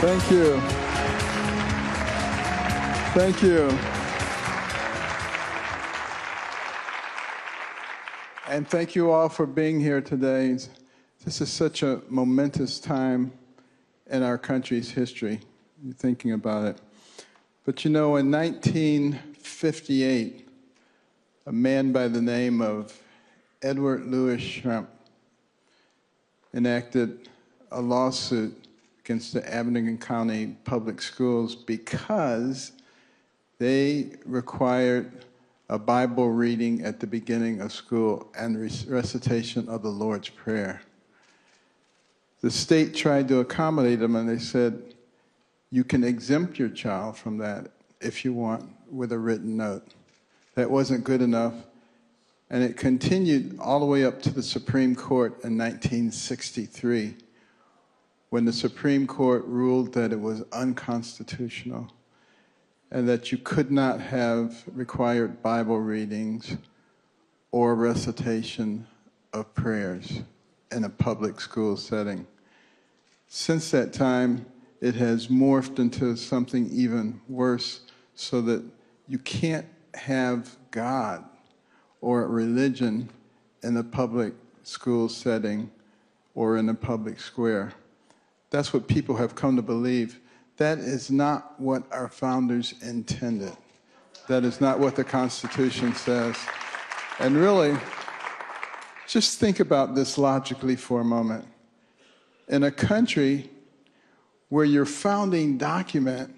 Thank you. Thank you. And thank you all for being here today. This is such a momentous time in our country's history. You're thinking about it. But you know, in 1958, a man by the name of Edward Louis Shrimp enacted a lawsuit against the Abingdon County Public Schools because they required a Bible reading at the beginning of school and recitation of the Lord's Prayer. The state tried to accommodate them, and they said, you can exempt your child from that if you want with a written note. That wasn't good enough, and it continued all the way up to the Supreme Court in 1963, when the Supreme Court ruled that it was unconstitutional and that you could not have required Bible readings or recitation of prayers in a public school setting. Since that time, it has morphed into something even worse, so that you can't have God or religion in a public school setting or in a public square. That's what people have come to believe. That is not what our founders intended. That is not what the Constitution says. And really, just think about this logically for a moment. In a country where your founding document,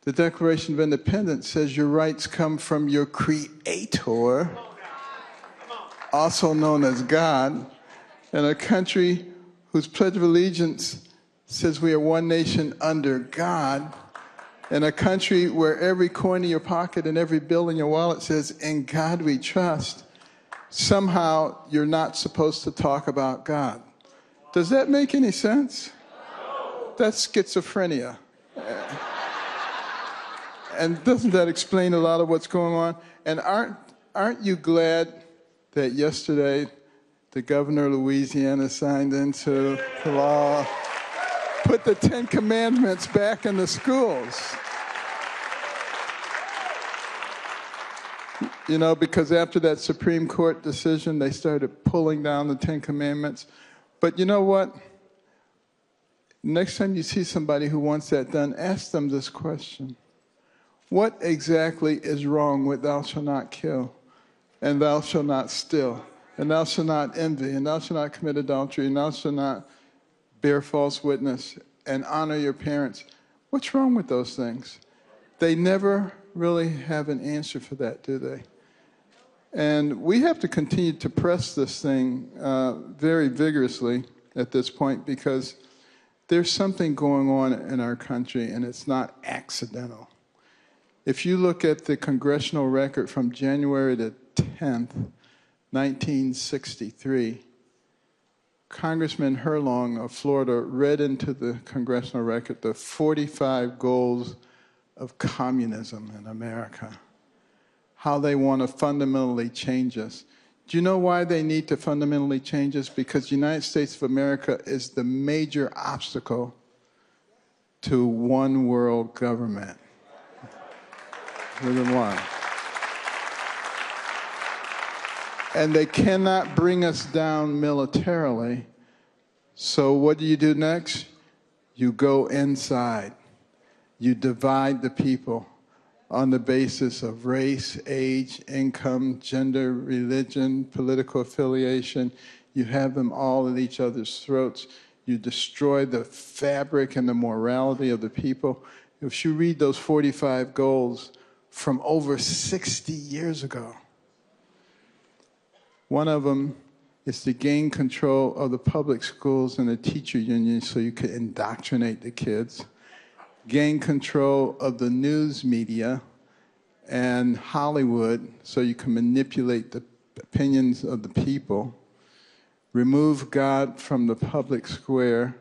the Declaration of Independence, says your rights come from your Creator, also known as God, in a country whose Pledge of Allegiance says we are one nation under God, in a country where every coin in your pocket and every bill in your wallet says, in God we trust, somehow you're not supposed to talk about God. Does that make any sense? That's schizophrenia. And doesn't that explain a lot of what's going on? And aren't you glad that yesterday the governor of Louisiana signed into the law, put the 10 Commandments back in the schools? You know, because after that Supreme Court decision, they started pulling down the 10 Commandments. But you know what? Next time you see somebody who wants that done, ask them this question. What exactly is wrong with thou shalt not kill, and thou shalt not steal, and thou shalt not envy, and thou shalt not commit adultery, and thou shalt not bear false witness, and honor your parents? What's wrong with those things? They never really have an answer for that, do they? And we have to continue to press this thing very vigorously at this point, because there's something going on in our country, and it's not accidental. If you look at the congressional record from January the 10th, 1963, Congressman Herlong of Florida read into the congressional record the 45 goals of communism in America, how they want to fundamentally change us. Do you know why they need to fundamentally change us? Because the United States of America is the major obstacle to one world government. Rhythm one. And they cannot bring us down militarily. So what do you do next? You go inside. You divide the people on the basis of race, age, income, gender, religion, political affiliation. You have them all at each other's throats. You destroy the fabric and the morality of the people. If you read those 45 goals from over 60 years ago, one of them is to gain control of the public schools and the teacher unions so you could indoctrinate the kids, gain control of the news media and Hollywood so you can manipulate the opinions of the people, remove God from the public square,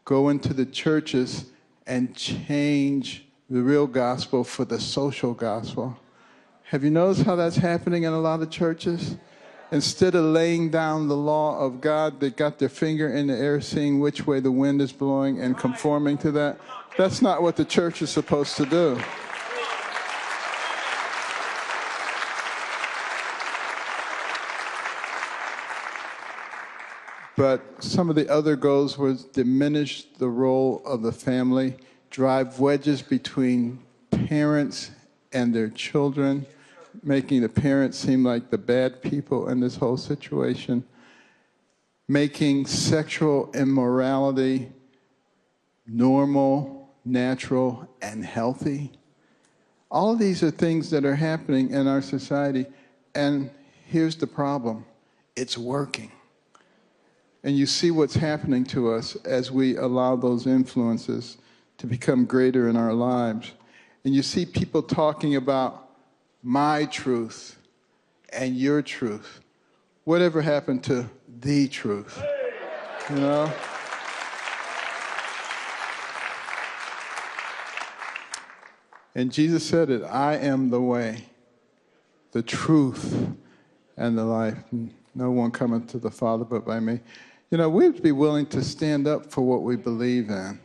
go into the churches and change the real gospel for the social gospel. Have you noticed how that's happening in a lot of churches? Instead of laying down the law of God, they got their finger in the air, seeing which way the wind is blowing and conforming to that. That's not what the church is supposed to do. But some of the other goals was diminish the role of the family, drive wedges between parents and their children, making the parents seem like the bad people in this whole situation, making sexual immorality normal, natural, and healthy. All of these are things that are happening in our society, and here's the problem. It's working. And you see what's happening to us as we allow those influences to become greater in our lives. And you see people talking about my truth and your truth. Whatever happened to the truth? You know? And Jesus said it, I am the way, the truth, and the life. No one cometh to the Father but by me. You know, we have to be willing to stand up for what we believe in.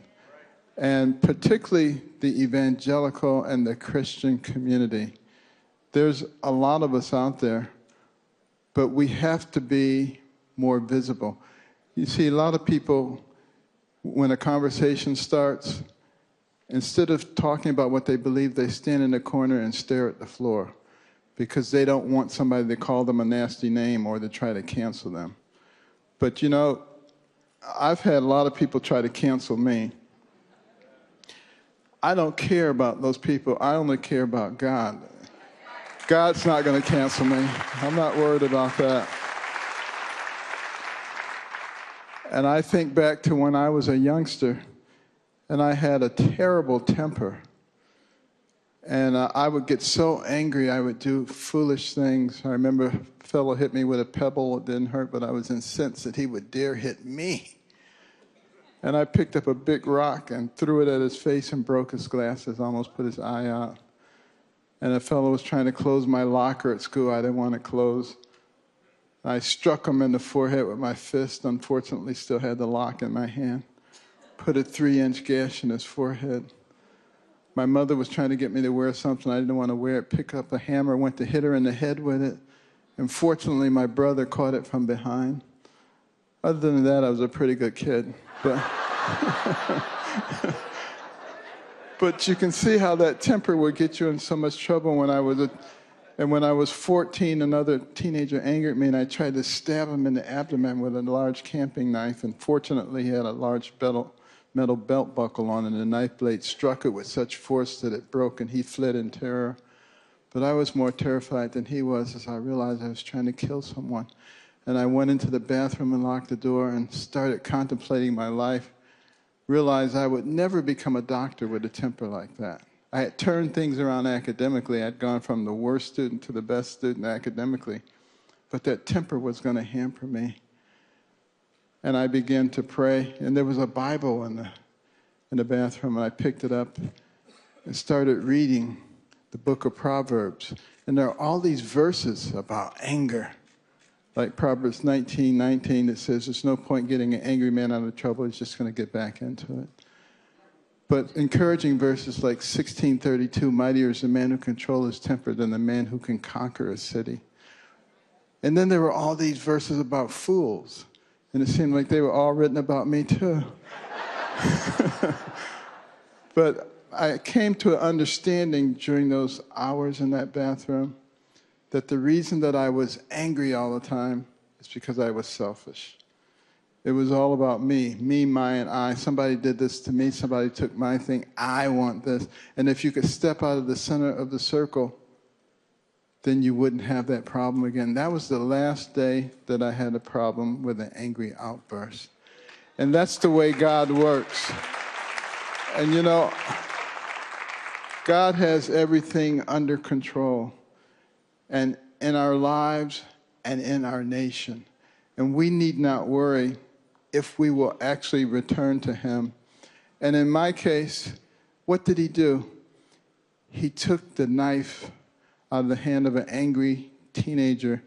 And particularly the evangelical and the Christian community. There's a lot of us out there, but we have to be more visible. You see, a lot of people, when a conversation starts, instead of talking about what they believe, they stand in the corner and stare at the floor because they don't want somebody to call them a nasty name or to try to cancel them. But you know, I've had a lot of people try to cancel me. I don't care about those people. I only care about God. God's not going to cancel me. I'm not worried about that. And I think back to when I was a youngster, and I had a terrible temper. And I would get so angry, I would do foolish things. I remember a fellow hit me with a pebble. It didn't hurt, but I was incensed that he would dare hit me. And I picked up a big rock and threw it at his face and broke his glasses, almost put his eye out. And a fellow was trying to close my locker at school. I didn't want to close. I struck him in the forehead with my fist. Unfortunately, still had the lock in my hand. Put a 3-inch gash in his forehead. My mother was trying to get me to wear something I didn't want to wear. Picked up a hammer, went to hit her in the head with it. And fortunately, my brother caught it from behind. Other than that, I was a pretty good kid. But you can see how that temper would get you in so much trouble. When I was 14, another teenager angered me, and I tried to stab him in the abdomen with a large camping knife. And fortunately, he had a large metal belt buckle on, and the knife blade struck it with such force that it broke, and he fled in terror. But I was more terrified than he was as I realized I was trying to kill someone. And I went into the bathroom and locked the door and started contemplating my life. Realized I would never become a doctor with a temper like that. I had turned things around academically. I'd gone from the worst student to the best student academically. But that temper was going to hamper me. And I began to pray. And there was a Bible in the bathroom, and I picked it up and started reading the book of Proverbs. And there are all these verses about anger. Like Proverbs 19:19, that says there's no point getting an angry man out of trouble. He's just going to get back into it. But encouraging verses like 16:32, mightier is the man who controls his temper than the man who can conquer a city. And then there were all these verses about fools. And it seemed like they were all written about me too. But I came to an understanding during those hours in that bathroom that the reason that I was angry all the time is because I was selfish. It was all about me, my, and I. Somebody did this to me. Somebody took my thing. I want this. And if you could step out of the center of the circle, then you wouldn't have that problem again. That was the last day that I had a problem with an angry outburst. And that's the way God works. And you know, God has everything under control, and in our lives and in our nation. And we need not worry if we will actually return to him. And in my case, what did he do? He took the knife out of the hand of an angry teenager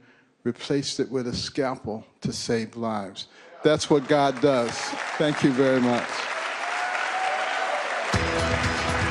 replaced it with a scalpel to save lives. That's what God does. Thank you very much.